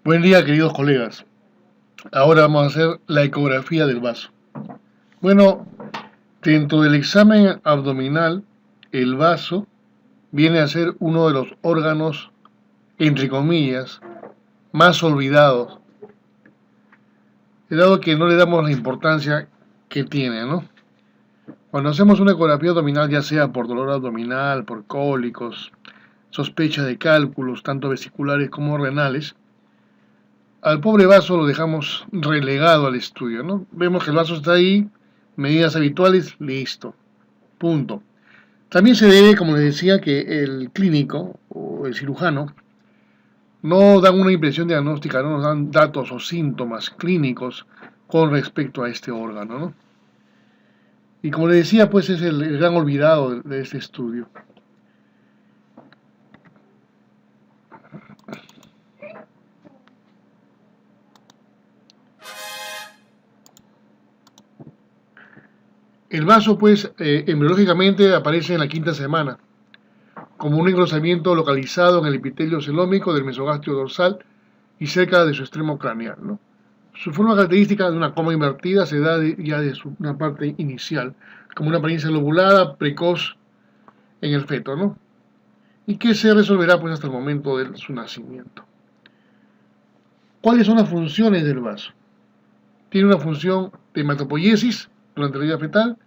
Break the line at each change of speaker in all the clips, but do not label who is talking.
Buen día, queridos colegas. Ahora vamos a hacer la ecografía del vaso. Bueno, dentro del examen abdominal, el vaso viene a ser uno de los órganos, entre comillas, más olvidados, dado que no le damos la importancia que tiene, ¿no? Cuando hacemos una ecografía abdominal, ya sea por dolor abdominal, por cólicos, sospecha de cálculos, tanto vesiculares como renales, al pobre vaso lo dejamos relegado al estudio, ¿no? Vemos que el vaso está ahí, medidas habituales, listo, punto. También se debe, como les decía, que el clínico o el cirujano no dan una impresión diagnóstica, no nos dan datos o síntomas clínicos con respecto a este órgano, ¿no? Y como les decía, pues es el gran olvidado de este estudio. El vaso, pues, embriológicamente aparece en la quinta semana, como un engrosamiento localizado en el epitelio celómico del mesogastrio dorsal y cerca de su extremo craneal, ¿no? Su forma característica de una coma invertida se da ya de una parte inicial, como una apariencia lobulada precoz en el feto, ¿no? Y que se resolverá pues hasta el momento de su nacimiento. ¿Cuáles son las funciones del vaso? Tiene una función de hematopoiesis durante la vida fetal,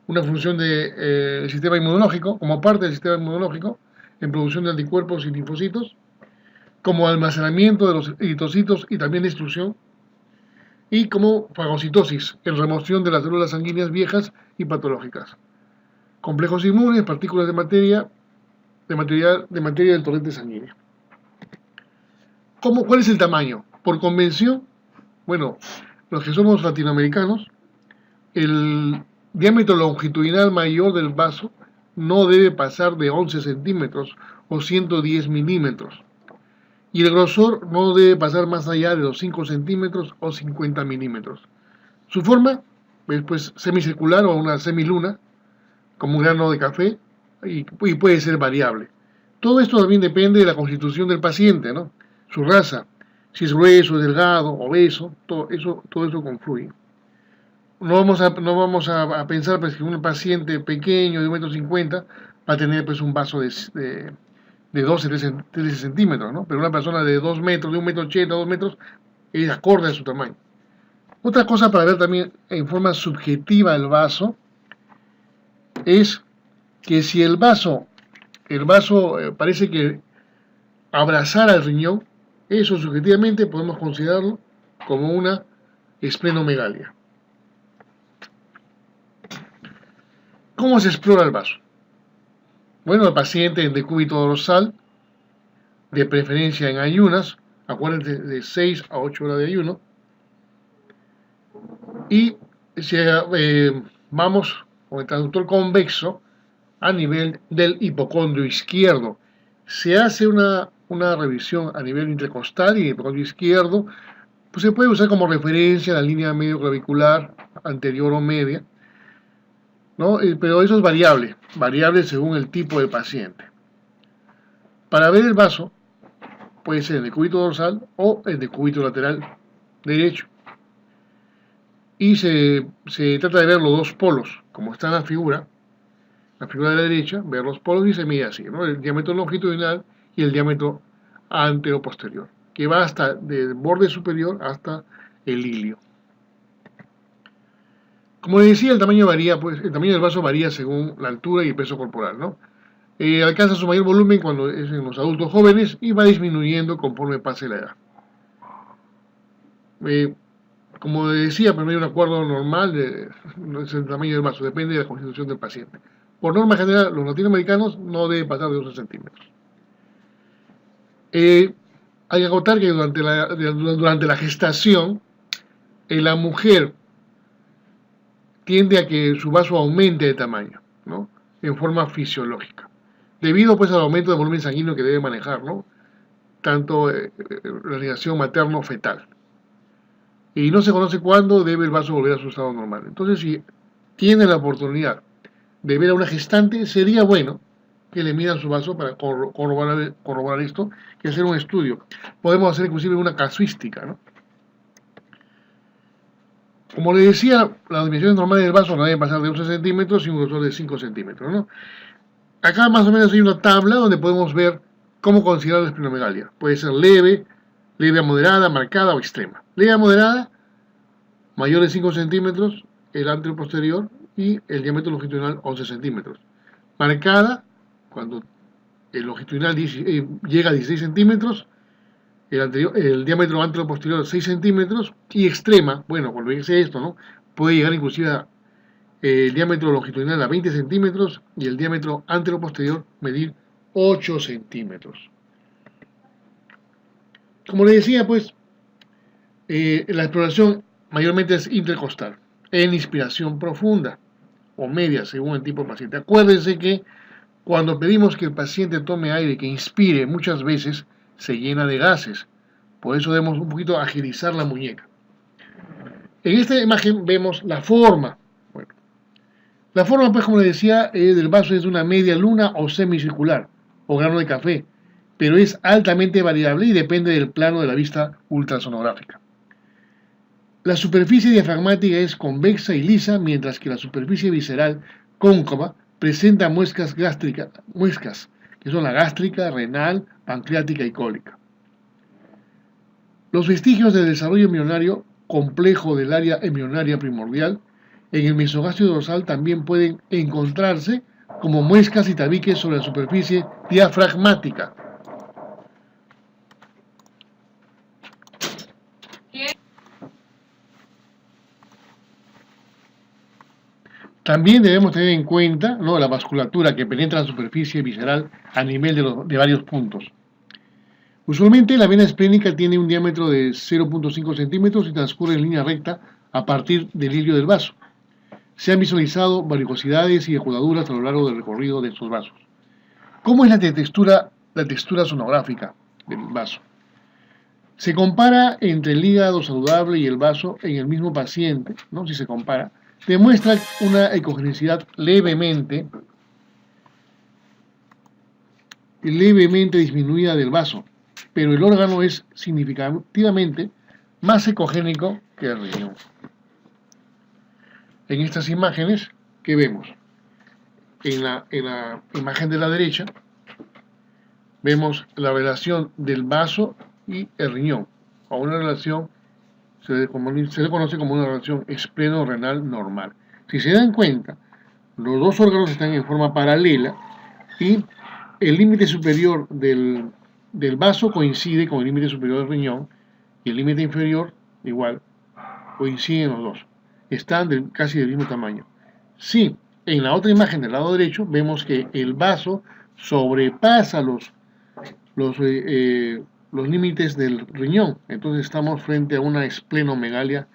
una función del sistema inmunológico, como parte del sistema inmunológico, en producción de anticuerpos y linfocitos, como almacenamiento de los eritrocitos y también destrucción, y como fagocitosis, en remoción de las células sanguíneas viejas y patológicas. Complejos inmunes, partículas de materia del torrente sanguíneo. ¿Cuál es el tamaño? Por convención, bueno, los que somos latinoamericanos, el diámetro longitudinal mayor del vaso no debe pasar de 11 centímetros o 110 milímetros. Y el grosor no debe pasar más allá de los 5 centímetros o 50 milímetros. Su forma es pues semicircular o una semiluna, como un grano de café, y puede ser variable. Todo esto también depende de la constitución del paciente, ¿no? Su raza, si es grueso, delgado, obeso, todo eso confluye. No vamos a pensar pues, que un paciente pequeño de 1,50 m va a tener pues, un vaso de 12, 13 centímetros, ¿no? Pero una persona de 2 metros, de 1,80 m, 2 metros, es acorde a su tamaño. Otra cosa para ver también en forma subjetiva el vaso es que si el vaso parece que abrazara el riñón, eso subjetivamente podemos considerarlo como una esplenomegalia. ¿Cómo se explora el vaso? Bueno, el paciente en decúbito dorsal, de preferencia en ayunas, acuérdense de 6 a 8 horas de ayuno, y vamos con el traductor convexo a nivel del hipocondrio izquierdo. Se hace una revisión a nivel intercostal y el hipocondrio izquierdo, pues se puede usar como referencia la línea medio clavicular anterior o media, ¿no? Pero eso es variable según el tipo de paciente. Para ver el vaso, puede ser el decúbito dorsal o el decúbito lateral derecho. Y se trata de ver los dos polos, como está en la figura de la derecha, ver los polos y se mide así, ¿no? El diámetro longitudinal y el diámetro antero-posterior, que va hasta del borde superior hasta el ilio. Como les decía, el tamaño del vaso varía según la altura y el peso corporal, ¿no? Alcanza su mayor volumen cuando es en los adultos jóvenes y va disminuyendo conforme pase la edad. Como decía, pero no hay un acuerdo normal del tamaño del vaso, depende de la constitución del paciente. Por norma general, los latinoamericanos no deben pasar de 12 centímetros. Hay que acotar que durante la gestación, la mujer tiende a que su vaso aumente de tamaño, ¿no? En forma fisiológica, debido pues al aumento de volumen sanguíneo que debe manejar, ¿no? Tanto la relación materno-fetal. Y no se conoce cuándo debe el vaso volver a su estado normal. Entonces, si tiene la oportunidad de ver a una gestante, sería bueno que le midan su vaso para corroborar esto, que hacer un estudio. Podemos hacer inclusive una casuística, ¿no? Como le decía, las dimensiones normales del vaso no deben pasar de 11 centímetros y un grosor de 5 centímetros, ¿no? Acá más o menos hay una tabla donde podemos ver cómo considerar la esplenomegalia. Puede ser leve, leve a moderada, marcada o extrema. Leve a moderada, mayor de 5 centímetros, el anterior posterior y el diámetro longitudinal 11 centímetros. Marcada, cuando el longitudinal llega a 16 centímetros, el diámetro anterior posterior 6 centímetros, y extrema, bueno, cuando dice esto, ¿no? Puede llegar inclusive a el diámetro longitudinal a 20 centímetros y el diámetro anterior posterior medir 8 centímetros. Como le decía, pues, la exploración mayormente es intercostal, en inspiración profunda o media, según el tipo de paciente. Acuérdense que cuando pedimos que el paciente tome aire, que inspire, muchas veces se llena de gases. Por eso debemos un poquito agilizar la muñeca. En esta imagen vemos la forma. Bueno, la forma, pues, como les decía, del vaso es de una media luna o semicircular, o grano de café, pero es altamente variable y depende del plano de la vista ultrasonográfica. La superficie diafragmática es convexa y lisa, mientras que la superficie visceral cóncava presenta muescas gástricas, que son la gástrica, renal, pancreática y cólica. Los vestigios del desarrollo embrionario complejo del área embrionaria primordial en el mesogastrio dorsal también pueden encontrarse como muescas y tabiques sobre la superficie diafragmática. También debemos tener en cuenta, ¿no?, la vasculatura que penetra la superficie visceral a nivel de varios puntos. Usualmente la vena esplénica tiene un diámetro de 0.5 centímetros y transcurre en línea recta a partir del hilio del vaso. Se han visualizado varicosidades y ejacudaduras a lo largo del recorrido de estos vasos. ¿Cómo es la textura sonográfica del vaso? Se compara entre el hígado saludable y el vaso en el mismo paciente, ¿no? Si se compara, demuestra una ecogenicidad levemente disminuida del vaso, pero el órgano es significativamente más ecogénico que el riñón. En estas imágenes, ¿qué vemos? En la imagen de la derecha, vemos la relación del vaso y el riñón, o una relación, se le conoce como una relación espleno-renal normal. Si se dan cuenta, los dos órganos están en forma paralela y el límite superior del vaso coincide con el límite superior del riñón y el límite inferior, igual, coinciden los dos. Están casi del mismo tamaño. Sí, en la otra imagen del lado derecho vemos que el vaso sobrepasa los límites del riñón. Entonces estamos frente a una esplenomegalia.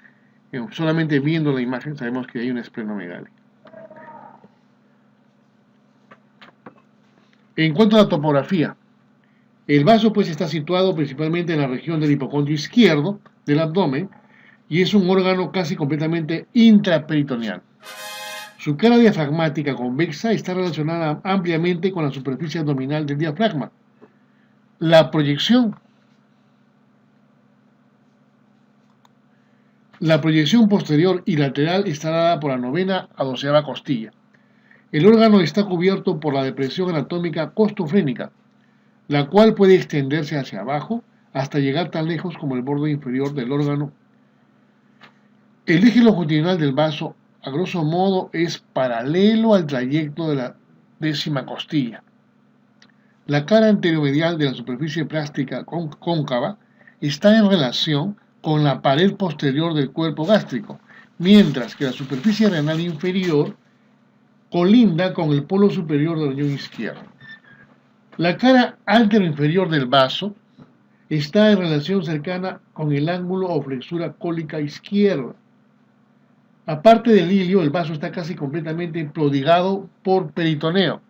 Solamente viendo la imagen sabemos que hay una esplenomegalia. En cuanto a la topografía, el vaso pues está situado principalmente en la región del hipocondrio izquierdo del abdomen y es un órgano casi completamente intraperitoneal. Su cara diafragmática convexa está relacionada ampliamente con la superficie abdominal del diafragma. La proyección posterior y lateral está dada por la 9ª a 12ª costilla. El órgano está cubierto por la depresión anatómica costofrénica, la cual puede extenderse hacia abajo hasta llegar tan lejos como el borde inferior del órgano. El eje longitudinal del vaso, a grosso modo, es paralelo al trayecto de la 10ª costilla. La cara anteromedial de la superficie plástica cóncava está en relación con la pared posterior del cuerpo gástrico, mientras que la superficie renal inferior colinda con el polo superior del riñón izquierdo. La cara anteroinferior del vaso está en relación cercana con el ángulo o flexura cólica izquierda. Aparte del hilio, el vaso está casi completamente prodigado por peritoneo.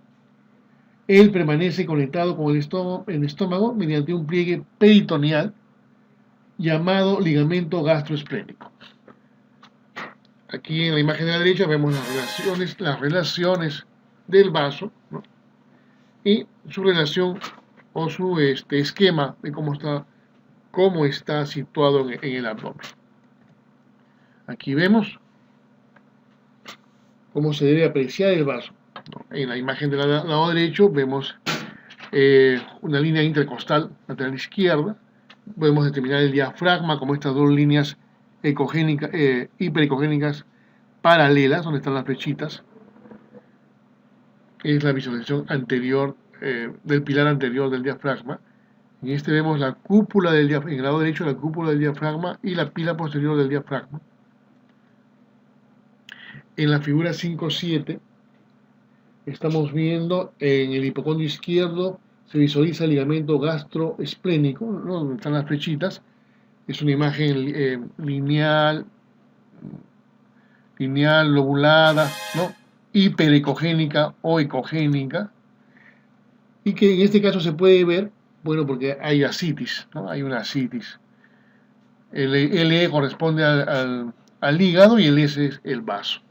Él permanece conectado con el estómago mediante un pliegue peritoneal llamado ligamento gastroesplénico. Aquí en la imagen de la derecha vemos las relaciones del vaso, ¿no?, y su relación o su esquema de cómo está situado en el abdomen. Aquí vemos cómo se debe apreciar el vaso. En la imagen del lado derecho vemos una línea intercostal lateral izquierda. Podemos determinar el diafragma como estas dos líneas hiperecogénicas paralelas, donde están las flechitas. Es la visualización anterior del pilar anterior del diafragma. En este vemos la cúpula del diafragma, en el lado derecho la cúpula del diafragma y la pila posterior del diafragma. En la figura 5.7 estamos viendo en el hipocondrio izquierdo se visualiza el ligamento gastroesplénico, ¿no? Donde están las flechitas. Es una imagen lineal, lobulada, ¿no? Hiperecogénica o ecogénica, y que en este caso se puede ver, bueno, porque hay ascitis, ¿no? Hay una ascitis. El LE corresponde al hígado y el S es el vaso.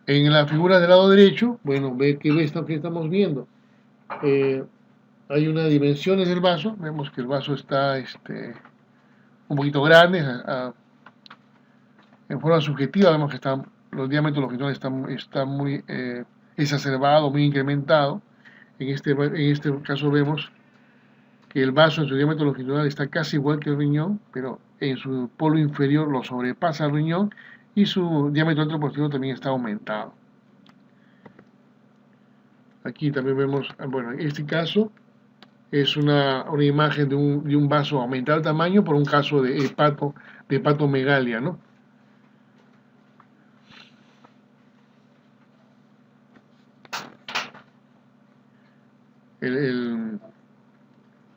En la figura del lado derecho, bueno, ve que estamos viendo. Hay unas dimensiones del vaso, vemos que el vaso está un poquito grande, en forma subjetiva vemos que los diámetros longitudinales están muy exacerbados, muy incrementados. En este caso vemos que el vaso en su diámetro longitudinal está casi igual que el riñón, pero en su polo inferior lo sobrepasa el riñón y su diámetro anteroposterior también está aumentado. Aquí también vemos, bueno, en este caso es una imagen de un vaso aumentado de tamaño por un caso de hepatomegalia, ¿no?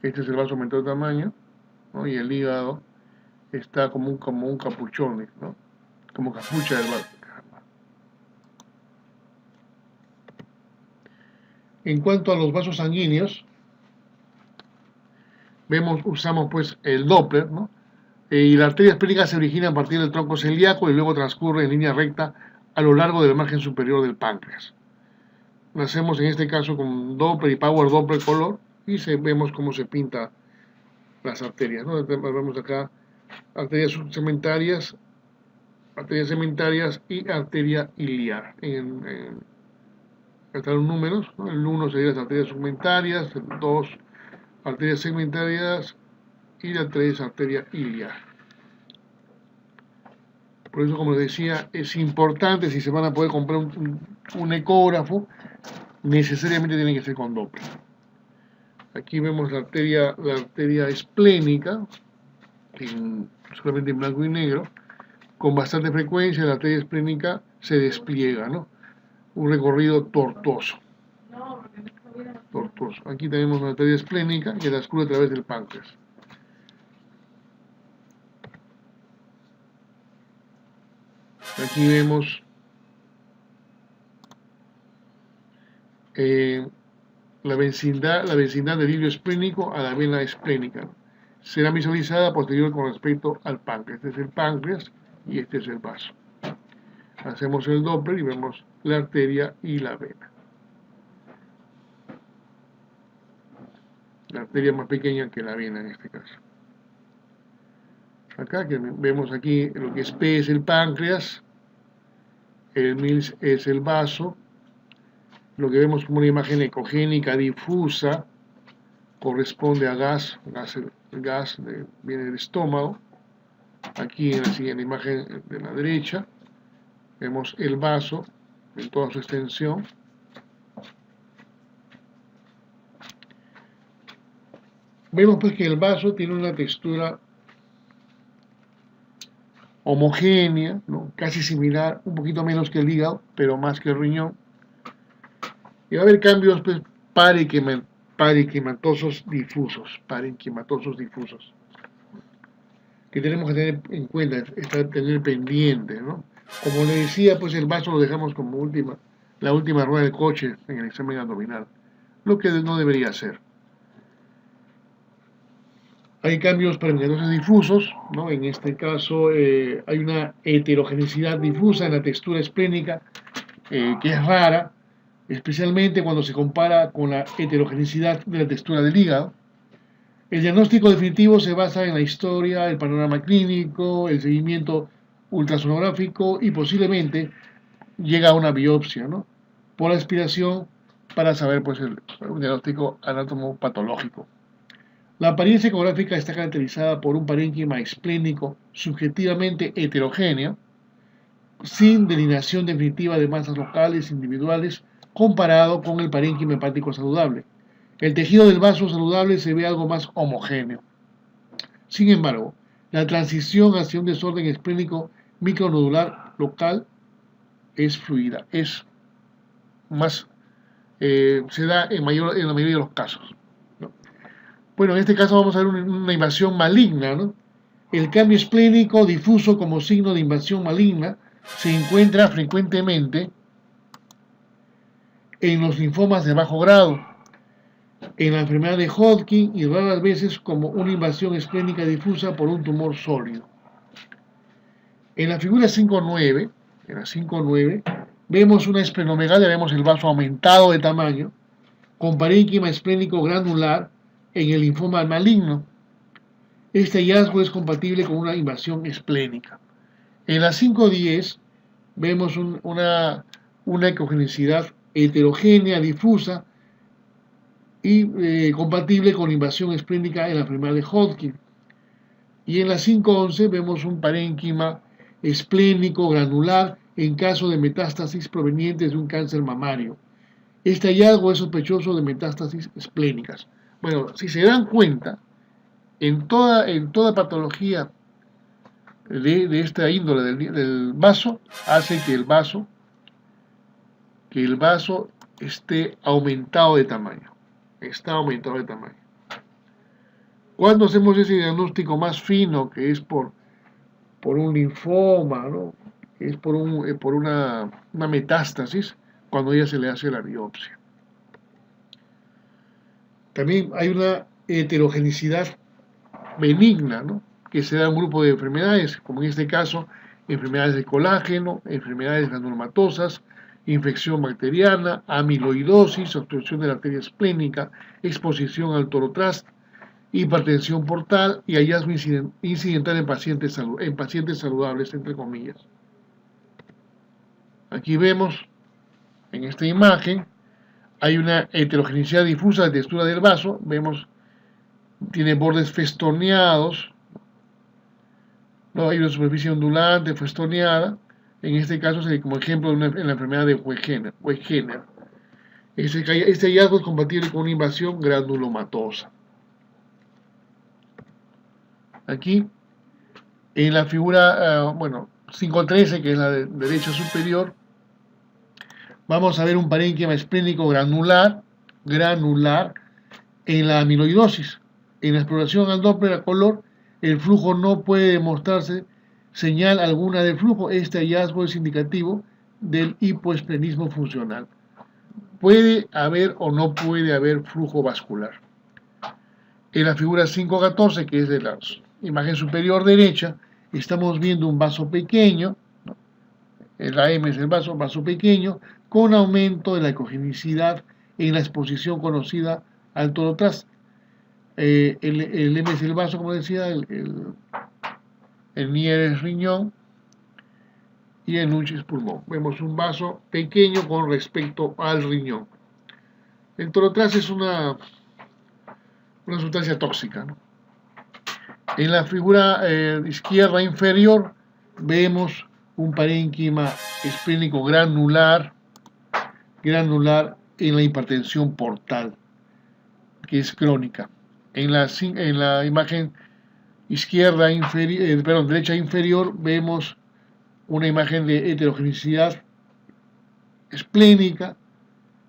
Este es el vaso aumentado de tamaño, ¿no? Y el hígado está como un capuchón, ¿no? Como capucha del vaso. En cuanto a los vasos sanguíneos, usamos pues el Doppler, ¿no? Y la arteria esplénica se origina a partir del tronco celíaco y luego transcurre en línea recta a lo largo del margen superior del páncreas. Lo hacemos en este caso con Doppler y Power Doppler color y vemos cómo se pinta las arterias, ¿no? Vemos acá arterias subsegmentarias, arterias segmentarias y arteria iliar. Están los números, ¿no? El 1 sería las arterias segmentarias, el 2 arterias segmentarias y la 3 arteria iliar. Por eso, como les decía, es importante, si se van a poder comprar un ecógrafo, necesariamente tiene que ser con Doppler. Aquí vemos la arteria esplénica, solamente en blanco y negro. Con bastante frecuencia la arteria esplénica se despliega, ¿no? Un recorrido tortuoso. Aquí tenemos una arteria esplénica que transcurre a través del páncreas. Aquí vemos la vecindad del hilio esplénico a la vena esplénica. Será visualizada posterior con respecto al páncreas. Este es el páncreas y este es el vaso. Hacemos el Doppler y vemos la arteria y la vena. La arteria más pequeña que la vena en este caso. Acá que vemos aquí lo que es P es el páncreas, el MILS es el vaso, lo que vemos como una imagen ecogénica difusa corresponde a gas, el gas viene del estómago. Aquí en la siguiente imagen de la derecha vemos el vaso en toda su extensión. Vemos pues que el vaso tiene una textura homogénea, ¿no? Casi similar, un poquito menos que el hígado, pero más que el riñón. Y va a haber cambios pues, parenquimatosos difusos, que tenemos que tener en cuenta, tener pendiente, ¿no? Como le decía, pues el vaso lo dejamos como la última rueda del coche en el examen abdominal, lo que no debería ser. Hay cambios parenquimatosos difusos, ¿no? En este caso hay una heterogeneidad difusa en la textura esplénica, que es rara, especialmente cuando se compara con la heterogeneidad de la textura del hígado. El diagnóstico definitivo se basa en la historia, el panorama clínico, el seguimiento ultrasonográfico y posiblemente llega a una biopsia, ¿no? Por aspiración para saber pues, un diagnóstico anatomopatológico. La apariencia ecográfica está caracterizada por un parénquima esplénico subjetivamente heterogéneo, sin delineación definitiva de masas locales individuales comparado con el parénquima hepático saludable. El tejido del vaso saludable se ve algo más homogéneo. Sin embargo, la transición hacia un desorden esplénico micronodular local es fluida, es más, se da en la mayoría de los casos, ¿no? Bueno, en este caso vamos a ver una invasión maligna, ¿no? El cambio esplénico difuso como signo de invasión maligna se encuentra frecuentemente en los linfomas de bajo grado, en la enfermedad de Hodgkin y raras veces como una invasión esplénica difusa por un tumor sólido. En la figura 5.9, en la 5.9, vemos una esplenomegalia, vemos el vaso aumentado de tamaño, con parénquima esplénico granular en el linfoma maligno. Este hallazgo es compatible con una invasión esplénica. En la 5.10 vemos una ecogenicidad heterogénea, difusa y compatible con invasión esplénica en la enfermedad de Hodgkin. Y en la 5.11 vemos un parénquima esplénico granular en caso de metástasis provenientes de un cáncer mamario. Este hallazgo es sospechoso de metástasis esplénicas. Bueno, si se dan cuenta, en toda patología de esta índole del vaso, hace que el vaso esté aumentado de tamaño. Está aumentado de tamaño. Cuando hacemos ese diagnóstico más fino, que es por un linfoma, ¿no? Es por una metástasis, cuando ya se le hace la biopsia. También hay una heterogenicidad benigna, ¿no? Que se da en un grupo de enfermedades, como en este caso, enfermedades de colágeno, enfermedades granulomatosas, infección bacteriana, amiloidosis, obstrucción de la arteria esplénica, exposición al torotrás, hipertensión portal y hallazgo incidental en pacientes saludables, entre comillas. Aquí vemos, en esta imagen, hay una heterogeneidad difusa de textura del vaso, vemos, tiene bordes festoneados, ¿no? Hay una superficie ondulante, festoneada, en este caso sería como ejemplo en la enfermedad de Wegener. Este hallazgo es compatible con una invasión granulomatosa. Aquí, en la figura, 5.13, que es la de derecha superior, vamos a ver un parénquima esplénico granular en la amiloidosis. En la exploración al Doppler a color, el flujo no puede demostrarse señal alguna de flujo. Este hallazgo es indicativo del hipoesplenismo funcional. Puede haber o no puede haber flujo vascular. En la figura 5.14, que es de la imagen superior derecha, estamos viendo un vaso pequeño, ¿no? La M es el vaso pequeño, con aumento de la ecogenicidad en la exposición conocida al torotrás. El M es el vaso, como decía, el NIER es riñón y el NUCH es pulmón. Vemos un vaso pequeño con respecto al riñón. El torotrás es una sustancia tóxica, ¿no? En la figura izquierda inferior vemos un parénquima esplénico granular en la hipertensión portal, que es crónica. En la imagen derecha inferior vemos una imagen de heterogeneidad esplénica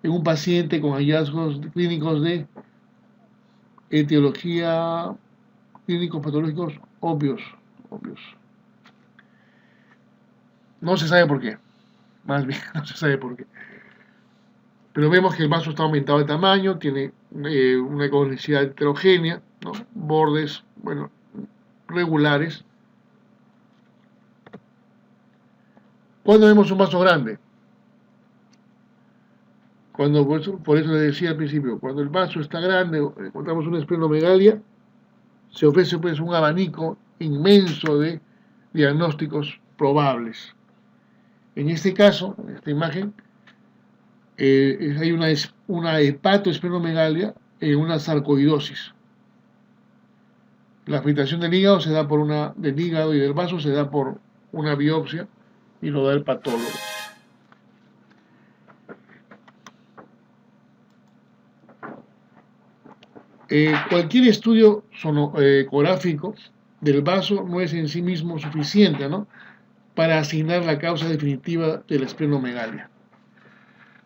en un paciente con hallazgos clínicos de etiología clínicos patológicos obvios. No se sabe por qué, más bien no se sabe por qué. Pero vemos que el vaso está aumentado de tamaño, tiene una conicidad heterogénea, ¿no? Bordes, regulares. Cuando vemos un vaso grande, Por eso le decía al principio, cuando el vaso está grande, encontramos una esplenomegalia, se ofrece pues un abanico inmenso de diagnósticos probables. En este caso, en esta imagen, hay una hepatoesplenomegalia en una sarcoidosis. La afectación del hígado del hígado y del vaso se da por una biopsia y lo da el patólogo. Cualquier estudio ecográfico del vaso no es en sí mismo suficiente, ¿no?, para asignar la causa definitiva de la esplenomegalia.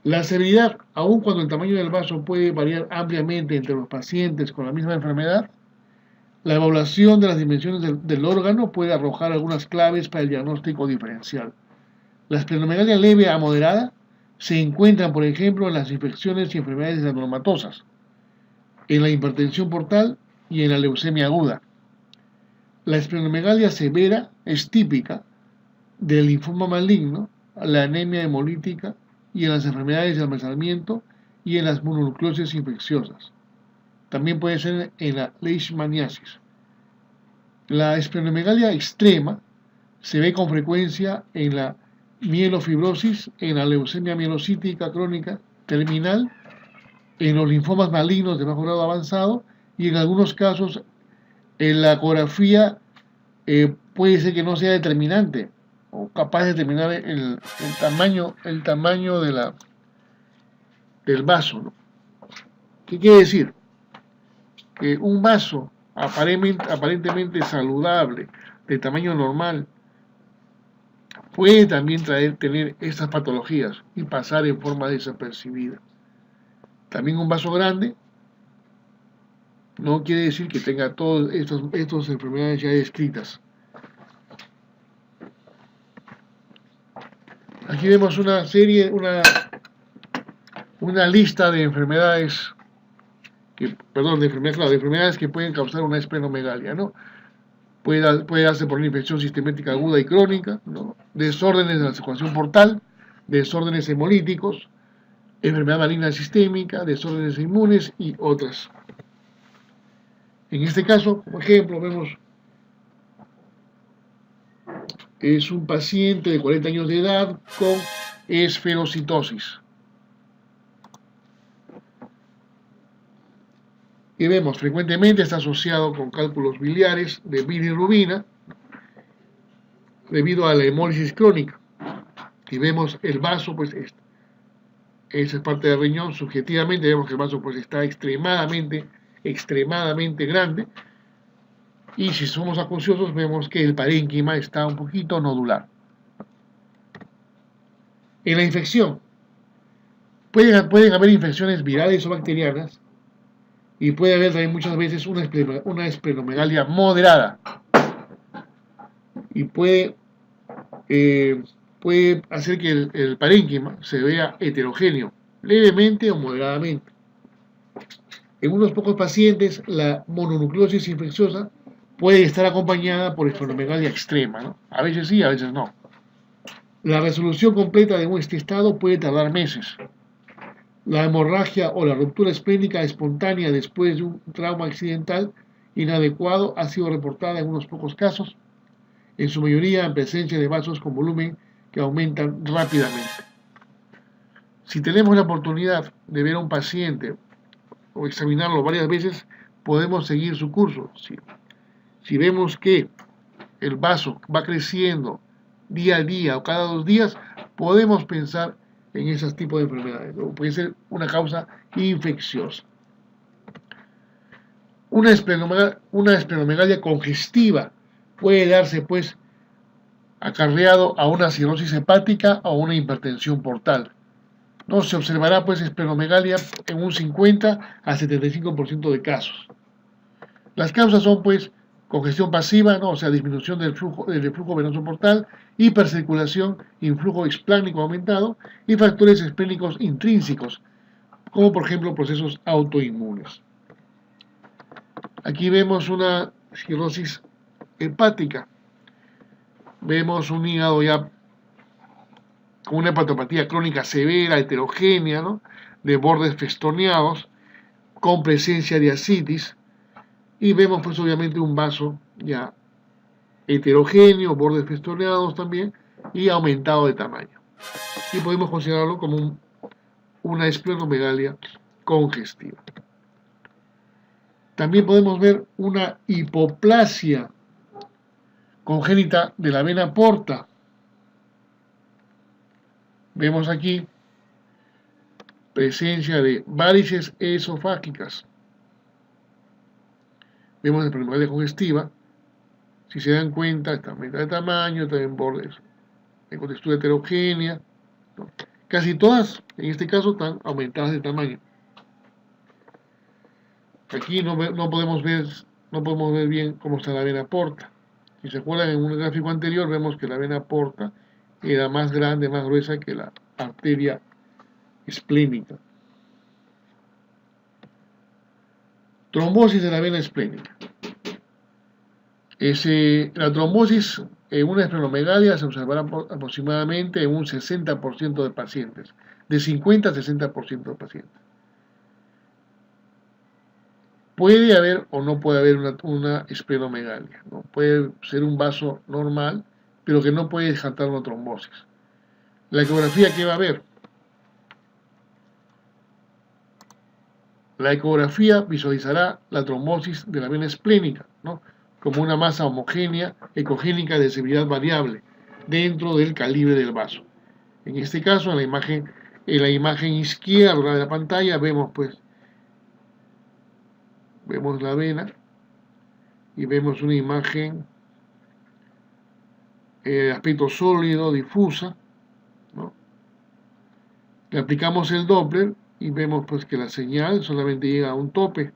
La severidad, aun cuando el tamaño del vaso puede variar ampliamente entre los pacientes con la misma enfermedad, la evaluación de las dimensiones del órgano puede arrojar algunas claves para el diagnóstico diferencial. La esplenomegalia leve a moderada se encuentra, por ejemplo, en las infecciones y enfermedades adenomatosas, en la hipertensión portal y en la leucemia aguda. La esplenomegalia severa es típica del linfoma maligno, la anemia hemolítica y en las enfermedades de almacenamiento y en las mononucleosis infecciosas. También puede ser en la leishmaniasis. La esplenomegalia extrema se ve con frecuencia en la mielofibrosis, en la leucemia mielocítica crónica terminal, en los linfomas malignos de bajo grado avanzado y en algunos casos en la ecografía puede ser que no sea determinante o capaz de determinar el tamaño del vaso, ¿no? ¿Qué quiere decir? Que un vaso aparentemente saludable, de tamaño normal, puede también tener estas patologías y pasar en forma desapercibida. También un vaso grande no quiere decir que tenga todas estas enfermedades ya descritas. Aquí vemos una lista de enfermedades de enfermedades que pueden causar una esplenomegalia, ¿no? Puede darse por una infección sistemática aguda y crónica, ¿no?, desórdenes de la circulación portal, desórdenes hemolíticos, enfermedad maligna sistémica, desórdenes inmunes y otras. En este caso, como ejemplo, vemos es un paciente de 40 años de edad con esferocitosis. Y vemos, frecuentemente está asociado con cálculos biliares de bilirrubina debido a la hemólisis crónica. Y vemos el vaso, pues esa es parte del riñón. Subjetivamente vemos que el vaso pues está extremadamente grande. Y si somos acuciosos vemos que el parénquima está un poquito nodular. En la infección, pueden haber infecciones virales o bacterianas y puede haber también muchas veces una esplenomegalia moderada y puede hacer que el parénquima se vea heterogéneo, levemente o moderadamente. En unos pocos pacientes, la mononucleosis infecciosa puede estar acompañada por esplenomegalia extrema, ¿no? A veces sí, a veces no. La resolución completa de este estado puede tardar meses. La hemorragia o la ruptura esplénica espontánea después de un trauma accidental inadecuado ha sido reportada en unos pocos casos, en su mayoría en presencia de vasos con volumen que aumentan rápidamente. Si tenemos la oportunidad de ver a un paciente o examinarlo varias veces, podemos seguir su curso. Si vemos que el vaso va creciendo día a día o cada 2 días, podemos pensar en esos tipos de enfermedades, o puede ser una causa infecciosa. Una esplenomegalia congestiva puede darse, pues, acarreado a una cirrosis hepática o una hipertensión portal. No se observará, pues, esplenomegalia en un 50 a 75% de casos. Las causas son, pues, congestión pasiva, ¿no?, o sea, disminución del flujo venoso portal, hipercirculación, influjo esplánico aumentado y factores esplénicos intrínsecos, como por ejemplo procesos autoinmunes. Aquí vemos una cirrosis hepática. Vemos un hígado ya con una hepatopatía crónica severa, heterogénea, ¿no? de bordes festoneados con presencia de ascitis, y vemos pues obviamente un vaso ya heterogéneo, bordes festoneados también, y aumentado de tamaño. Y podemos considerarlo como una esplenomegalia congestiva. También podemos ver una hipoplasia congénita de la vena porta. Vemos aquí presencia de varices esofágicas. Vemos la esplenomegalia congestiva. Si se dan cuenta, está aumentada de tamaño, también bordes con textura heterogénea, ¿no? Casi todas, en este caso, están aumentadas de tamaño. Aquí no podemos ver bien cómo está la vena porta. Si se acuerdan, en un gráfico anterior vemos que la vena porta era más grande, más gruesa que la arteria esplénica. Trombosis de la vena esplénica. La trombosis en una esplenomegalia se observará aproximadamente en un 60% de pacientes, de 50 a 60% de pacientes. Puede haber o no puede haber una esplenomegalia, ¿no? Puede ser un vaso normal, pero que no puede descartar una trombosis. La ecografía, ¿qué va a haber? La ecografía visualizará la trombosis de la vena esplénica, ¿no? Como una masa homogénea, ecogénica de severidad variable dentro del calibre del vaso. En este caso, en la imagen izquierda de la pantalla vemos la vena y vemos una imagen de aspecto sólido, difusa, ¿no? Le aplicamos el Doppler y vemos pues que la señal solamente llega a un tope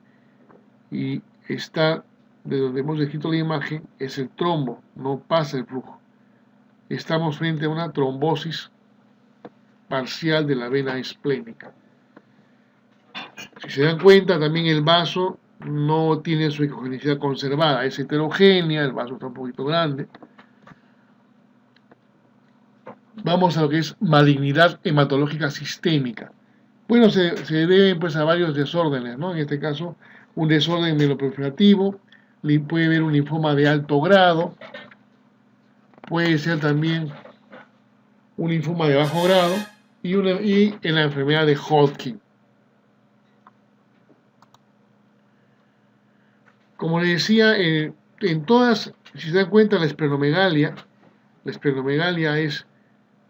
y está de donde hemos descrito la imagen, es el trombo, no pasa el flujo. Estamos frente a una trombosis parcial de la vena esplénica. Si se dan cuenta, también el vaso no tiene su ecogenicidad conservada, es heterogénea, el vaso está un poquito grande. Vamos a lo que es malignidad hematológica sistémica. Bueno, se deben pues a varios desórdenes, ¿no? En este caso, un desorden mieloproliferativo, puede haber un linfoma de alto grado, puede ser también un linfoma de bajo grado y en la enfermedad de Hodgkin. Como les decía, en todas, si se dan cuenta, la esplenomegalia es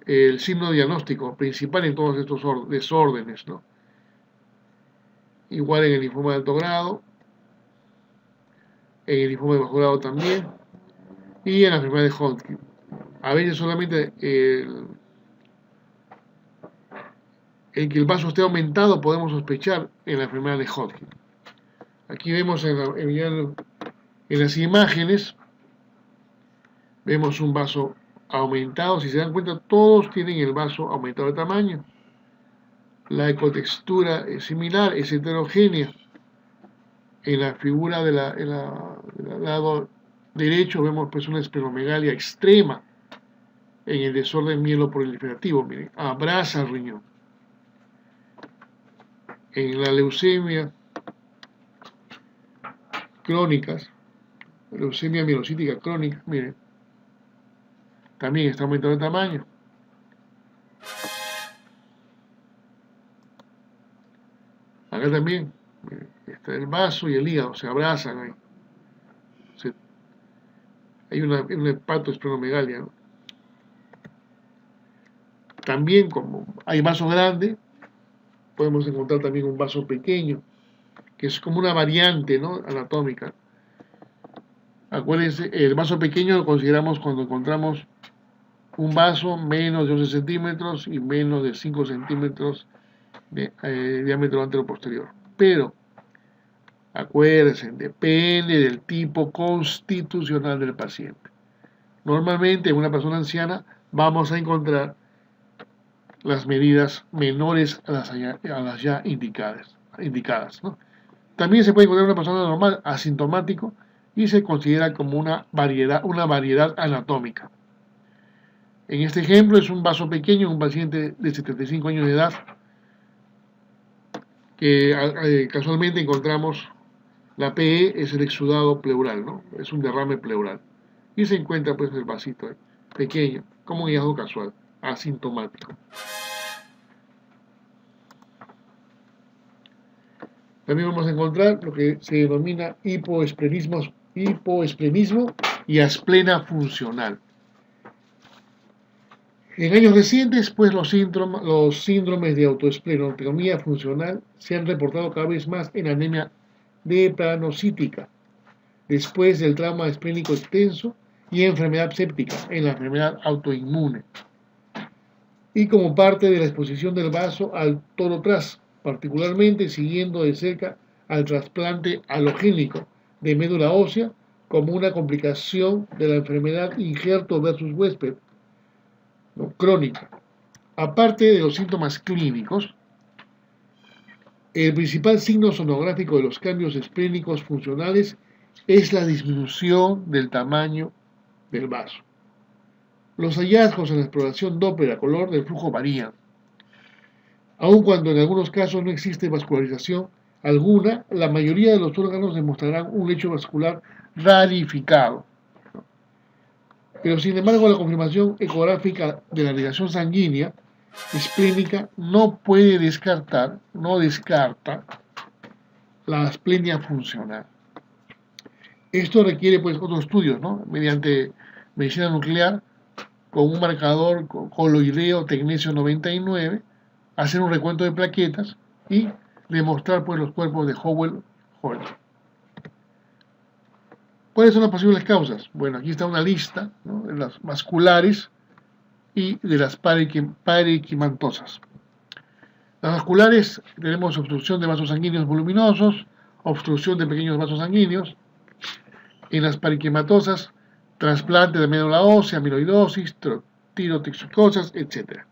el signo diagnóstico principal en todos estos desórdenes, ¿no? Igual en el linfoma de alto grado, en el linfoma de bajo grado también, y en la enfermedad de Hodgkin. A veces solamente en que el vaso esté aumentado podemos sospechar en la enfermedad de Hodgkin. Aquí vemos en las imágenes, vemos un vaso aumentado. Si se dan cuenta, todos tienen el vaso aumentado de tamaño. La ecotextura es similar, es heterogénea. En la figura del lado derecho vemos pues una esplenomegalia extrema en el desorden mieloproliferativo. Miren, abraza el riñón. En la leucemia crónicas, leucemia mielocítica crónica, miren, también está aumentando de tamaño. Acá también, miren, está el vaso y el hígado, se abrazan ahí. Hay una hepatoesplenomegalia, ¿no? También, como hay vaso grande, podemos encontrar también un vaso pequeño, que es como una variante, ¿no?, anatómica. Acuérdense, el vaso pequeño lo consideramos cuando encontramos un vaso menos de 11 centímetros y menos de 5 centímetros de diámetro antero-posterior. Pero, acuérdense, depende del tipo constitucional del paciente. Normalmente en una persona anciana vamos a encontrar las medidas menores a las ya indicadas, ¿no? También se puede encontrar una persona normal, asintomático, y se considera como una variedad anatómica. En este ejemplo es un vaso pequeño, un paciente de 75 años de edad, que casualmente encontramos la PE es el exudado pleural, ¿no? Es un derrame pleural. Y se encuentra pues el vasito pequeño, como un hallazgo casual, asintomático. También vamos a encontrar lo que se denomina hipoesplenismo y asplena funcional. En años recientes, pues los síndromes de autoesplenomegalia funcional se han reportado cada vez más en anemia drepanocytica, después del trauma esplénico extenso y enfermedad séptica, en la enfermedad autoinmune. Y como parte de la exposición del vaso al torotras, particularmente siguiendo de cerca al trasplante halogénico de médula ósea como una complicación de la enfermedad injerto versus huésped, ¿no?, crónica. Aparte de los síntomas clínicos, el principal signo sonográfico de los cambios esplénicos funcionales es la disminución del tamaño del vaso. Los hallazgos en la exploración Doppler a color del flujo varían. Aun cuando en algunos casos no existe vascularización alguna, la mayoría de los órganos demostrarán un lecho vascular rarificado. Pero sin embargo, la confirmación ecográfica de la irrigación sanguínea esplénica no descarta la asplenia funcional. Esto requiere pues otros estudios, ¿no? Mediante medicina nuclear con un marcador coloideo tecnesio 99, hacer un recuento de plaquetas y demostrar pues los cuerpos de Howell-Holt. ¿Cuáles son las posibles causas? Bueno, aquí está una lista, ¿no?, de las vasculares y de las parenquimantosas. Las vasculares tenemos obstrucción de vasos sanguíneos voluminosos, obstrucción de pequeños vasos sanguíneos. En las parenquimatosas, trasplante de médula ósea, amiloidosis, tirotoxicosas, etc.